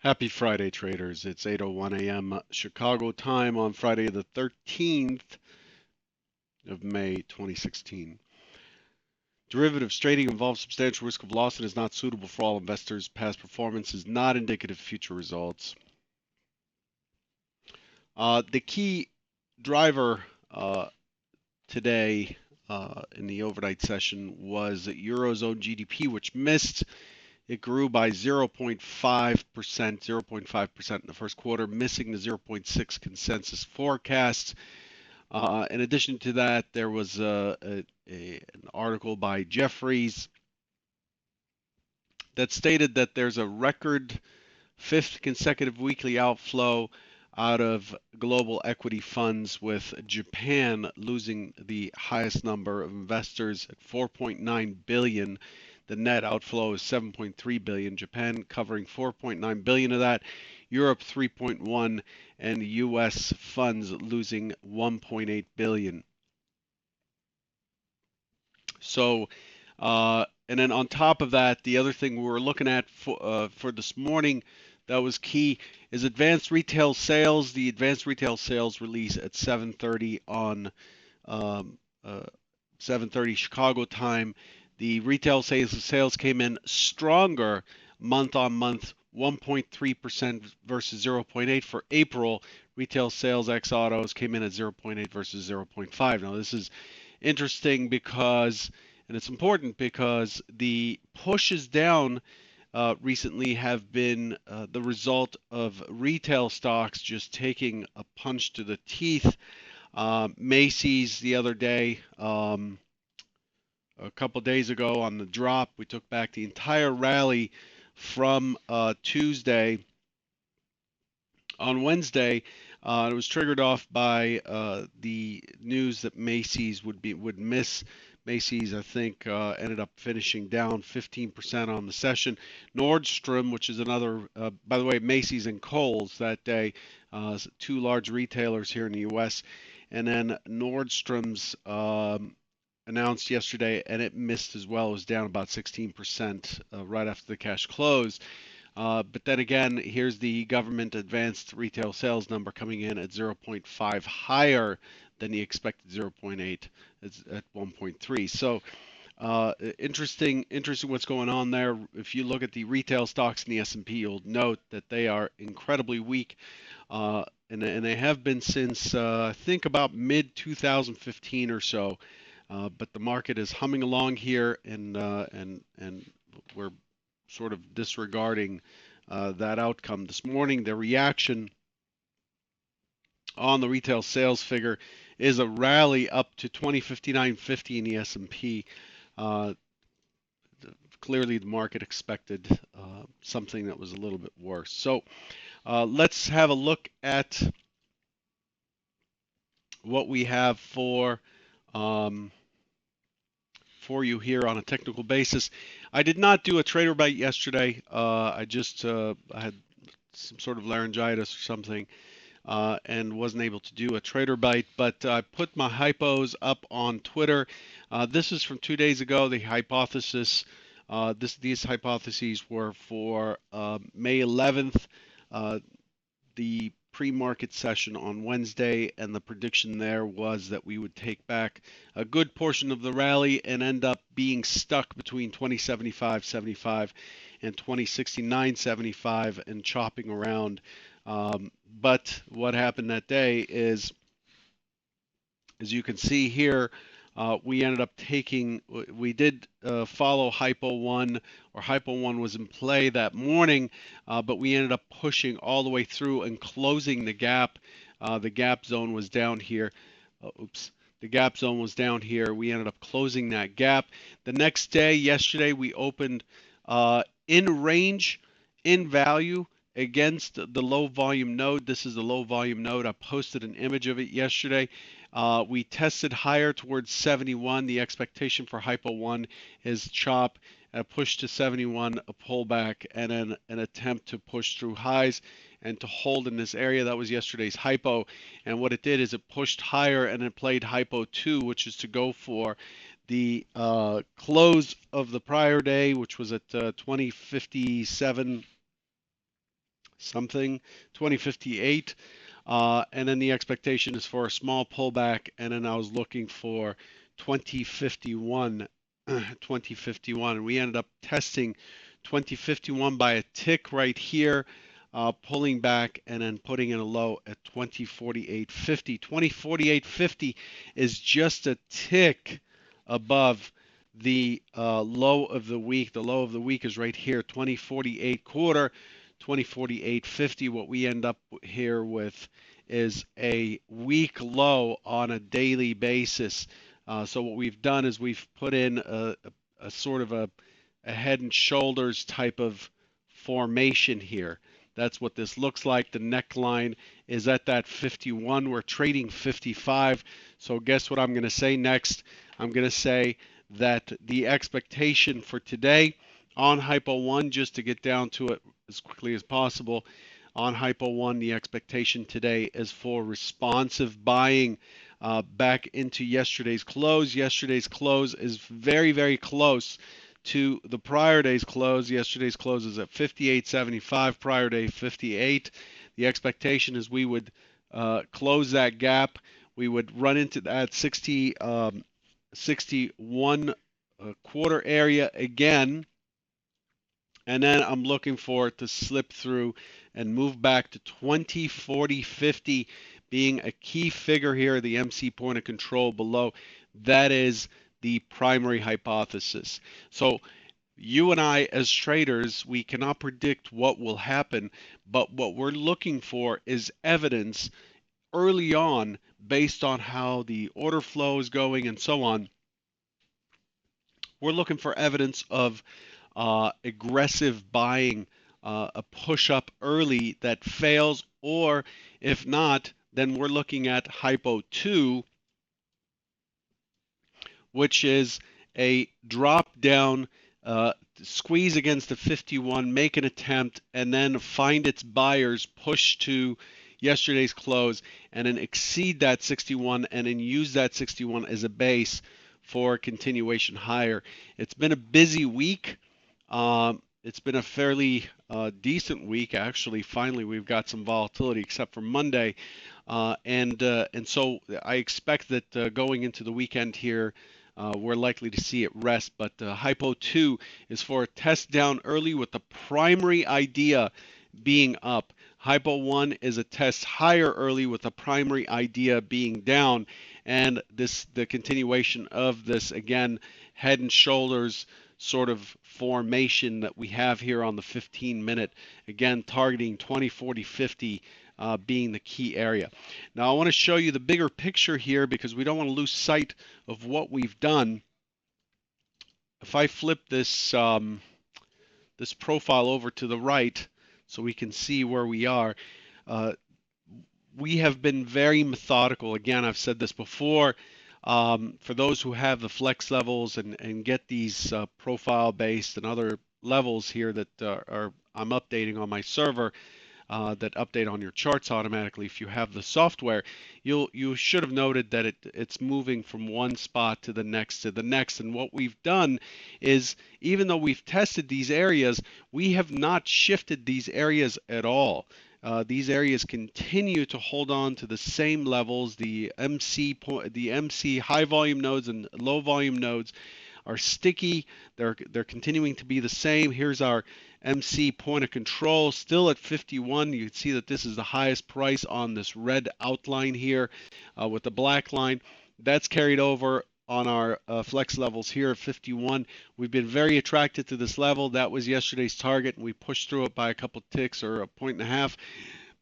Happy Friday, traders. It's 8:01 a.m. Chicago time on Friday, the 13th of May, 2016. Derivatives trading involves substantial risk of loss and is not suitable for all investors. Past performance is not indicative of future results. The key driver today in the overnight session was Eurozone GDP, which missed. It grew by 0.5%, 0.5% in the first quarter, missing the 0.6 consensus forecast. In addition to that, there was an article by Jeffries that stated that there's a record fifth consecutive weekly outflow out of global equity funds, with Japan losing the highest number of investors at 4.9 billion. The net outflow is 7.3 billion. Japan covering 4.9 billion of that, Europe 3.1, and the US funds losing 1.8 billion. So, and then on top of that, the other thing we were looking at for this morning that was key is advanced retail sales. The advanced retail sales release at 7:30 on um, uh, 7:30 Chicago time. The retail sales came in stronger month on month, 1.3% versus 0.8 for April. Retail sales ex autos came in at 0.8 versus 0.5. Now this is interesting because, and it's important because the pushes down recently have been the result of retail stocks just taking a punch to the teeth. Macy's the other day, a couple days ago on the drop, we took back the entire rally from Tuesday. On Wednesday, it was triggered off by the news that Macy's would miss. Macy's, I think, ended up finishing down 15% on the session. Nordstrom, which is another, by the way, Macy's and Kohl's that day, two large retailers here in the U.S. And then Nordstrom's announced yesterday, and it missed as well. It was down about 16% right after the cash close. But then again, here's the government advanced retail sales number coming in at 0.5 higher than the expected 0.8 at 1.3. So interesting what's going on there. If you look at the retail stocks in the S&P, you'll note that they are incredibly weak, and they have been since I think about mid 2015 or so. But the market is humming along here, and we're sort of disregarding that outcome this morning. The reaction on the retail sales figure is a rally up to 2059.50 in the S&P. Uh, Clearly, the market expected something that was a little bit worse. So let's have a look at what we have um, for you here on a technical basis. I did not do a trader bite yesterday. I had some sort of laryngitis or something, and wasn't able to do a trader bite. But I put my hypos up on Twitter. This is from 2 days ago. The hypothesis, these hypotheses were for May 11th. The pre-market session on Wednesday, and the prediction there was that we would take back a good portion of the rally and end up being stuck between 2075.75 and 2069.75 and chopping around. But what happened that day is, as you can see here, we ended up we did follow Hypo 1, or Hypo 1 was in play that morning, but we ended up pushing all the way through and closing the gap. The gap zone was down here. Oops. The gap zone was down here. We ended up closing that gap. The next day, yesterday, we opened in range, in value, against the low volume node. This is the low volume node. I posted an image of it yesterday. We tested higher towards 71. The expectation for Hypo 1 is chop, a push to 71, a pullback, and an attempt to push through highs and to hold in this area. That was yesterday's Hypo. And what it did is it pushed higher and it played Hypo 2, which is to go for the close of the prior day, which was at 2057. something, 2058. And then the expectation is for a small pullback. And then I was looking for 2051, 2051. And we ended up testing 2051 by a tick right here, pulling back and then putting in a low at 2048.50. 2048.50 is just a tick above the low of the week. The low of the week is right here, 2048 quarter, 2048.50. What we end up here with is a week low on a daily basis. So what we've done is we've put in a sort of a head and shoulders type of formation here. That's what this looks like. The neckline is at that 51. We're trading 55. So guess what I'm going to say next? I'm going to say that the expectation for today on Hypo 1, just to get down to it as quickly as possible, on Hypo 1, the expectation today is for responsive buying back into yesterday's close. Yesterday's close is very, very close to the prior day's close. Yesterday's close is at 58.75, prior day 58. The expectation is we would close that gap. We would run into that 61 quarter area again, and then I'm looking for it to slip through and move back to 20, 40, 50 being a key figure here, the MC point of control below. That is the primary hypothesis. So you and I, as traders, we cannot predict what will happen, but what we're looking for is evidence early on based on how the order flow is going and so on. We're looking for evidence of aggressive buying, a push up early that fails, or if not, then we're looking at Hypo 2, which is a drop down, squeeze against the 51, make an attempt, and then find its buyers, push to yesterday's close, and then exceed that 61, and then use that 61 as a base for continuation higher. It's been a busy week. It's been a fairly decent week, actually. Finally, we've got some volatility, except for Monday, and so I expect that going into the weekend here, we're likely to see it rest. But Hypo 2 is for a test down early with the primary idea being up. Hypo 1 is a test higher early with the primary idea being down, and the continuation of this, again, head and shoulders sort of formation that we have here on the 15-minute, again targeting 20, 40, 50 being the key area. Now I want to show you the bigger picture here because we don't want to lose sight of what we've done. If I flip this this profile over to the right so we can see where we are, we have been very methodical. Again, I've said this before. For those who have the flex levels and get these profile-based and other levels here that I'm updating on my server, that update on your charts automatically if you have the software, you should have noted that it's moving from one spot to the next to the next. And what we've done is, even though we've tested these areas, we have not shifted these areas at all. These areas continue to hold on to the same levels. The MC high volume nodes and low volume nodes are sticky. They're continuing to be the same. Here's our MC point of control, still at 51. You can see that this is the highest price on this red outline here with the black line. That's carried over on our flex levels here at 51. We've been very attracted to this level. That was yesterday's target, and we pushed through it by a couple ticks or a point and a half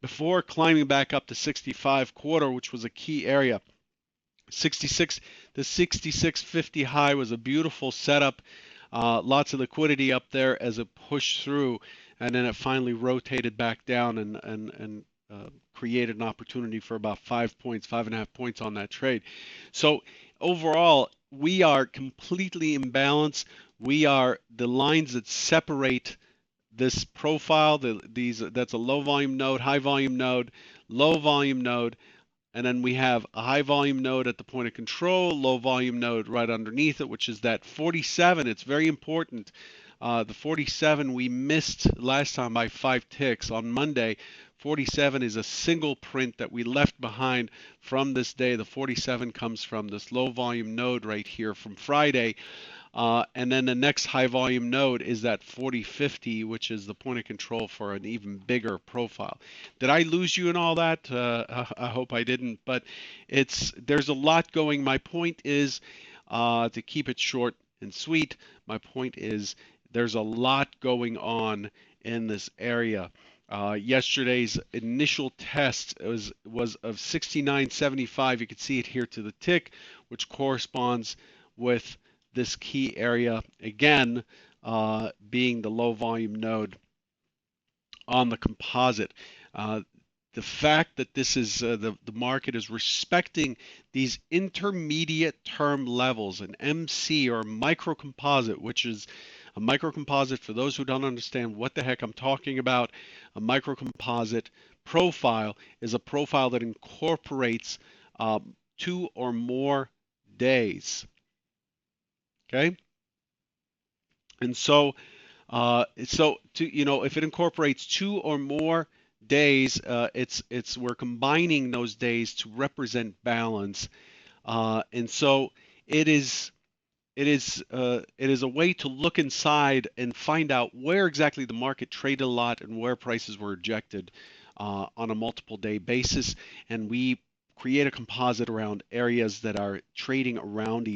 before climbing back up to 65 quarter, which was a key area. 66, the 66.50 high was a beautiful setup. Lots of liquidity up there as it pushed through, and then it finally rotated back down and created an opportunity for about 5 points, 5.5 points on that trade. So overall, we are completely in balance. We are the lines that separate this profile. That's a low volume node, high volume node, low volume node. And then we have a high volume node at the point of control, low volume node right underneath it, which is that 47. It's very important. The 47 we missed last time by 5 ticks on Monday. 47 is a single print that we left behind from this day. The 47 comes from this low volume node right here from Friday. And then the next high volume node is that 4050, which is the point of control for an even bigger profile. Did I lose you in all that? I hope I didn't, but there's a lot going. My point is, to keep it short and sweet, my point is there's a lot going on in this area. Yesterday's initial test was of 69.75. You can see it here to the tick, which corresponds with this key area again, being the low volume node on the composite. Uh, the fact that this is the market is respecting these intermediate term levels, an MC or micro composite, which is a micro composite, for those who don't understand what the heck I'm talking about, a micro composite profile is a profile that incorporates 2 or more days. Okay, and if it incorporates 2 or more days, we're combining those days to represent balance, and so it is it is a way to look inside and find out where exactly the market traded a lot and where prices were rejected on a multiple day basis, and we create a composite around areas that are trading around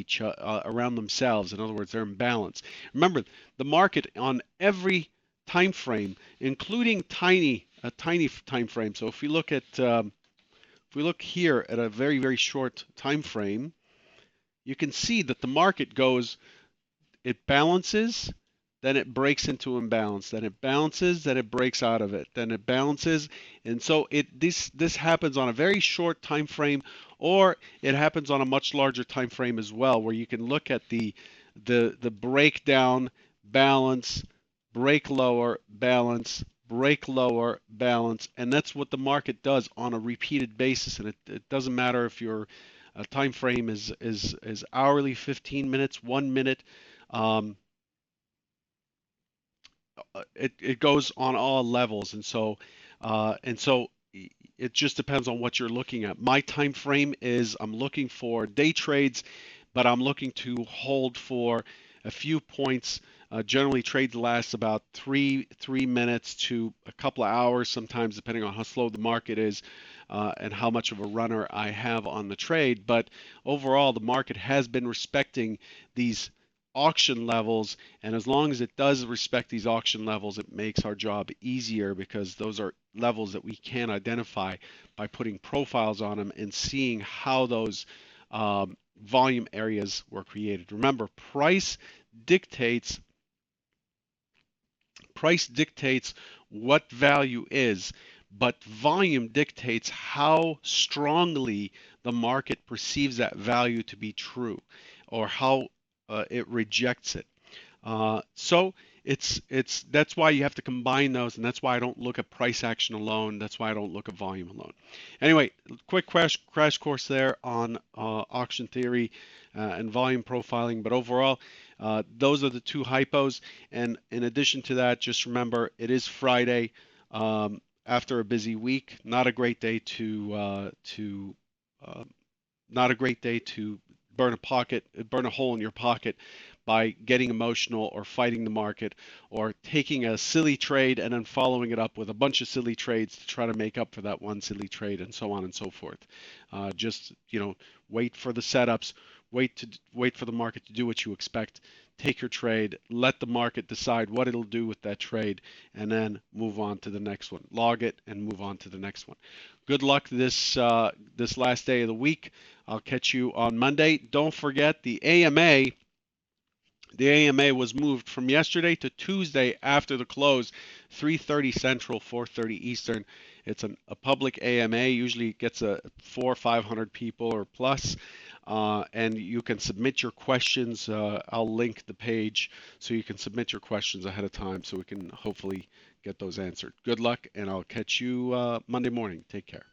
themselves. In other words, they're in balance. Remember, the market on every time frame, including tiny time frame. So if we look here at a very short time frame, you can see that the market it balances, then it breaks into imbalance, then it balances, then it breaks out of it, then it balances, and so this happens on a very short time frame, or it happens on a much larger time frame as well, where you can look at the breakdown, balance, break lower, balance, break lower, balance, and that's what the market does on a repeated basis. And it doesn't matter if your time frame is hourly, 15 minutes, 1 minute. Um, it goes on all levels, and so it just depends on what you're looking at. My time frame is I'm looking for day trades, but I'm looking to hold for a few points. Generally, trades last about three minutes to a couple of hours, sometimes depending on how slow the market is and how much of a runner I have on the trade. But overall, the market has been respecting these auction levels, and as long as it does respect these auction levels, it makes our job easier, because those are levels that we can identify by putting profiles on them and seeing how those volume areas were created. Remember, dictates price dictates what value is, but volume dictates how strongly the market perceives that value to be true, or how it rejects it. So it's that's why you have to combine those, and that's why I don't look at price action alone. That's why I don't look at volume alone. Anyway, quick crash course there on auction theory and volume profiling. But overall, those are the two hypos. And in addition to that, just remember it is Friday after a busy week. Not a great day uh, not a great day to burn a hole in your pocket by getting emotional or fighting the market or taking a silly trade and then following it up with a bunch of silly trades to try to make up for that one silly trade, and so on and so forth. Just wait for the setups, wait for the market to do what you expect. Take your trade, let the market decide what it'll do with that trade, and then move on to the next one. Log it and move on to the next one. Good luck this last day of the week. I'll catch you on Monday. Don't forget the AMA. The AMA was moved from yesterday to Tuesday after the close, 3:30 Central, 4:30 Eastern. It's a public AMA. Usually it gets 400 or 500 people or plus, and you can submit your questions. I'll link the page so you can submit your questions ahead of time, so we can hopefully get those answered. Good luck, and I'll catch you Monday morning. Take care.